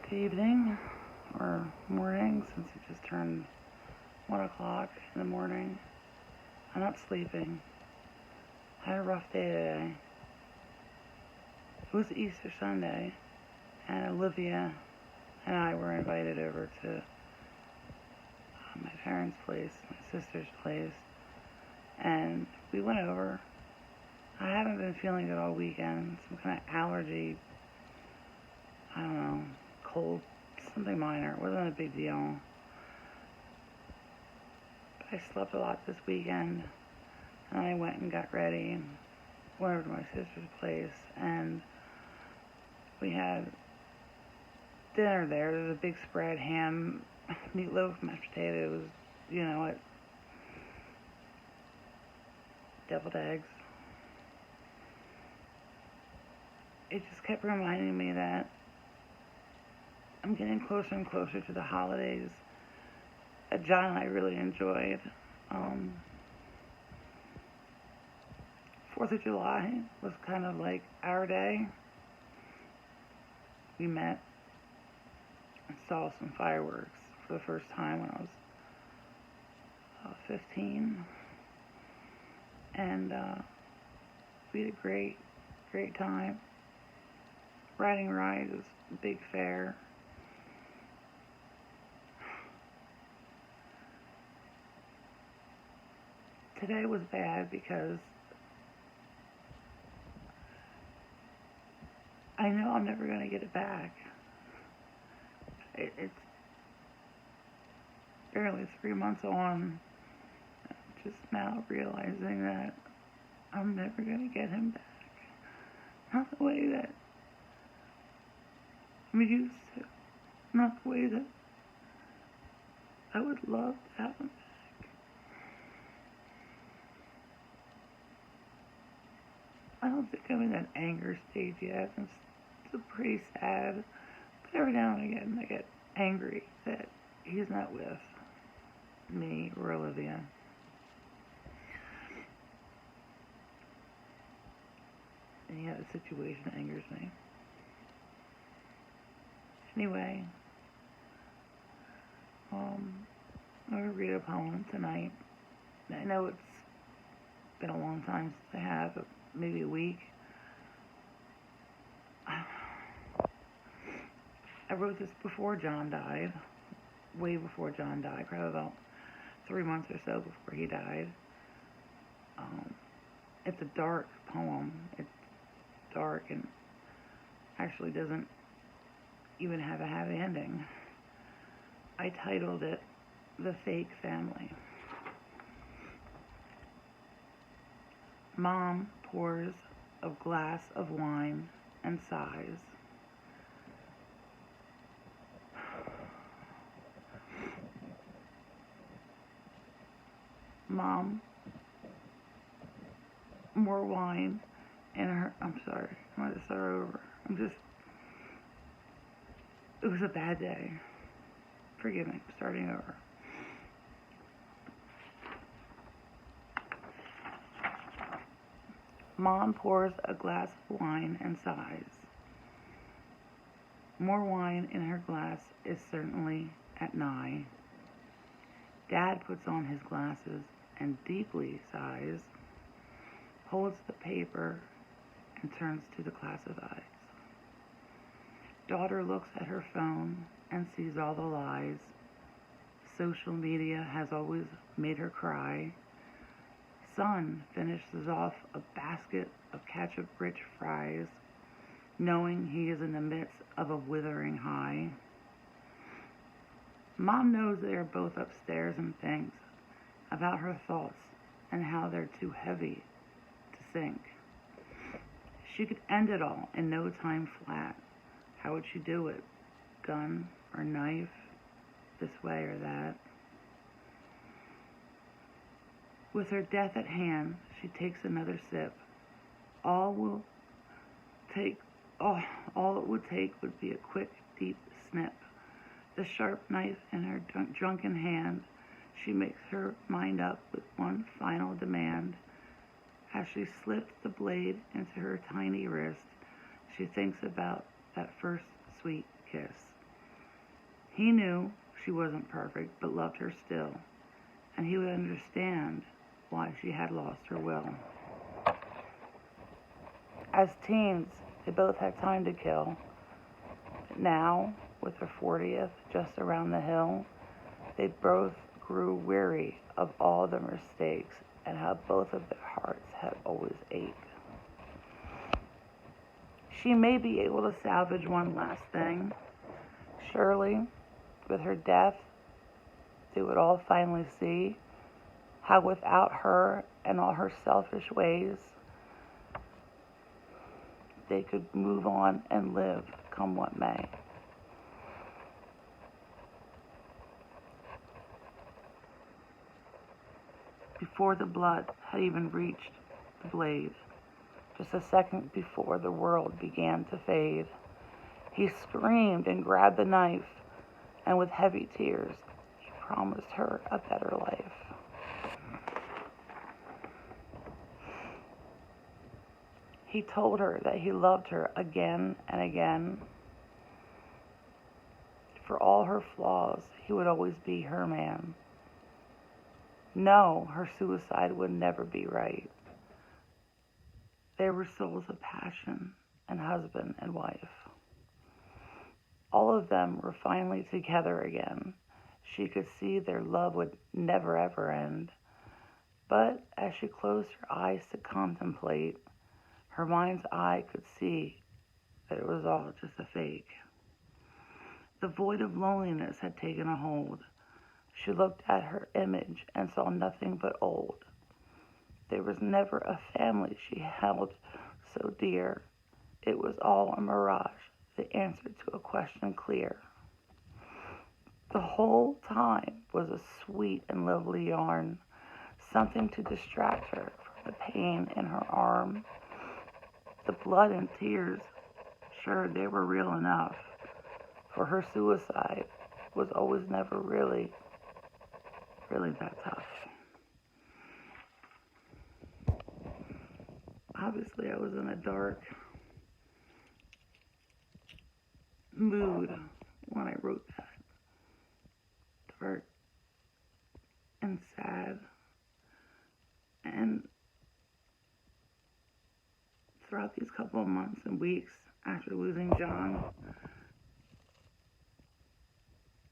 Good evening or morning since it just turned 1 o'clock in the morning. I'm not sleeping. I had a rough day today. It was Easter Sunday, and Olivia and I were invited over to my parents' place, my sister's place, and we went over. I haven't been feeling good all weekend. Some kind of allergy. I don't know. Cold. Something minor. It wasn't a big deal. But I slept a lot this weekend. And I went and got ready and went over to my sister's place. And we had dinner there. There was a big spread, ham, meatloaf, mashed potatoes, deviled eggs. It just kept reminding me that I'm getting closer and closer to the holidays that John and I really enjoyed. 4th of July was kind of like our day. We met and saw some fireworks for the first time when I was 15. And we had a great time. Riding rides was a big fair. Today was bad because I know I'm never going to get it back. It's barely 3 months on, just now realizing that I'm never going to get him back. Not the way that I'm used to. Not the way that I would love to have him back. I don't think I'm in that anger stage yet. I'm still pretty sad. But every now and again I get angry that he's not with me or Olivia. And yeah, the situation angers me. Anyway, I'm going to read a poem tonight. I know it's been a long time since I have, maybe a week. I wrote this before John died, way before John died, probably about 3 months or so before he died. It's a dark poem. It's dark and actually doesn't even have a happy ending. I titled it The Fake Family. Mom pours a glass of wine and sighs. Mom, more wine in her. I'm sorry. I'm going to start over. It was a bad day. Forgive me, starting over. Mom pours a glass of wine and sighs. More wine in her glass is certainly at nigh. Dad puts on his glasses and deeply sighs, holds the paper and turns to the classifieds. Daughter looks at her phone and sees all the lies. Social media has always made her cry. Son finishes off a basket of ketchup-rich fries, knowing he is in the midst of a withering high. Mom knows they are both upstairs and thinks about her thoughts and how they're too heavy to sink. She could end it all in no time flat. How would she do it? Gun or knife? This way or that? With her death at hand, she takes another sip. All it would take would be a quick, deep snip. The sharp knife in her drunken hand, she makes her mind up with one final demand. As she slips the blade into her tiny wrist, she thinks about that first sweet kiss. He knew she wasn't perfect, but loved her still, and he would understand why she had lost her will. As teens, they both had time to kill, but now, with her 40th just around the hill, they both grew weary of all the mistakes and how both of their hearts had always ached. She may be able to salvage one last thing. Surely, with her death, they would all finally see how without her and all her selfish ways, they could move on and live, come what may. Before the blood had even reached the blade, just a second before the world began to fade, he screamed and grabbed the knife, and with heavy tears, he promised her a better life. He told her that he loved her again and again. For all her flaws, he would always be her man. No, her suicide would never be right. They were souls of passion and husband and wife. All of them were finally together again. She could see their love would never ever end. But as she closed her eyes to contemplate, her mind's eye could see that it was all just a fake. The void of loneliness had taken a hold. She looked at her image and saw nothing but old. There was never a family she held so dear. It was all a mirage, the answer to a question clear. The whole time was a sweet and lovely yarn, something to distract her from the pain in her arm. The blood and tears, sure, they were real enough, for her suicide was always never really that tough. Obviously, I was in a dark mood when I wrote that. Dark and sad. And throughout these couple of months and weeks after losing John,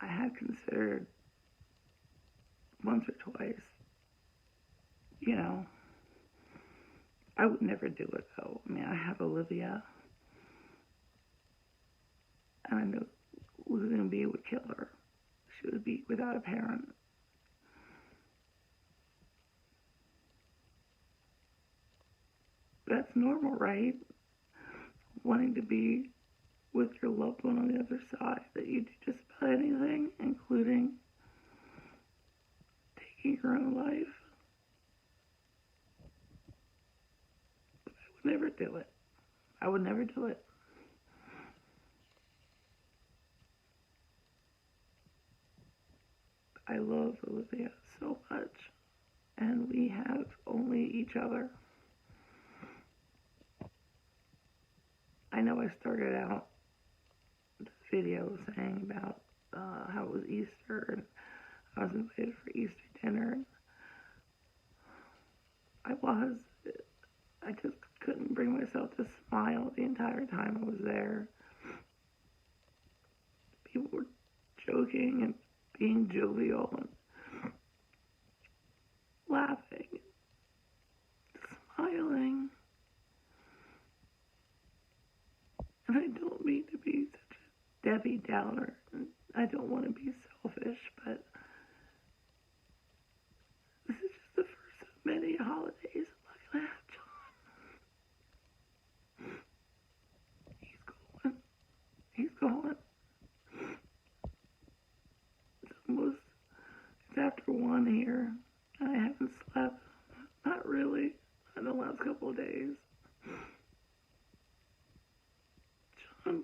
I had considered once or twice, I would never do it though. I mean, I have Olivia, and I know losing B would kill her. She would be without a parent. That's normal, right? Wanting to be with your loved one on the other side, that you do just about anything, including taking your own life. But I would never do it. I would never do it. I love Olivia so much, and we have only each other. I know I started out this video saying about how it was Easter, and I was invited for Easter dinner. I just couldn't bring myself to smile the entire time I was there. People were joking and being jovial and laughing, smiling. And I don't mean to be such a Debbie Downer. I don't want to be selfish, but this is just the first of many holidays I'm not going to have John. He's gone. It's after 1 here. I haven't slept. Not really. In the last couple of days. John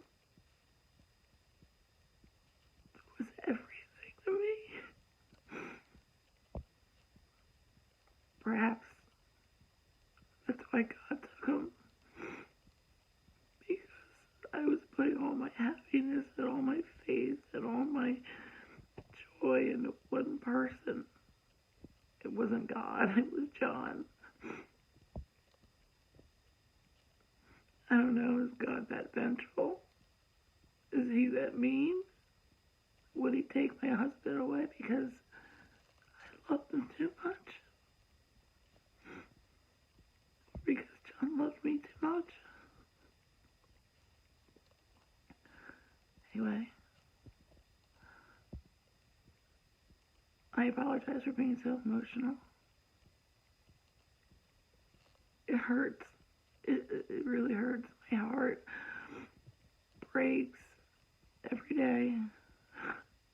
was everything to me. Perhaps that's why God took him. Because I was putting all my happiness and all my faith and all my joy into one person. It wasn't God, it was John. I don't know, is God that vengeful? Is he that mean? Would he take my husband away because I loved him too much? Because John loved me too much? Anyway, I apologize for being so emotional. It hurts. It really hurts. My heart breaks every day.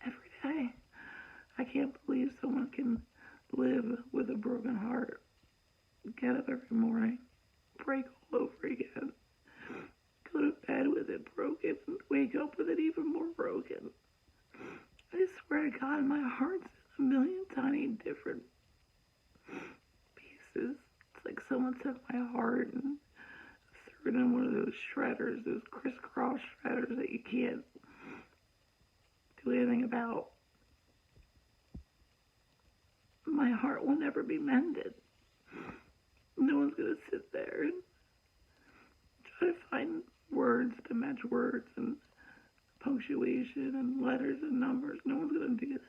Every day. I can't believe someone can live with a broken heart. Get up every morning, break all over again, go to bed with it broken, and wake up with it even more broken. I swear to God, my heart's in a million tiny different pieces. It's like someone took my heart and threw it in one of those shredders, those crisscross shredders that you can't do anything about. My heart will never be mended. No one's going to sit there and try to find words to match words and punctuation and letters and numbers. No one's going to do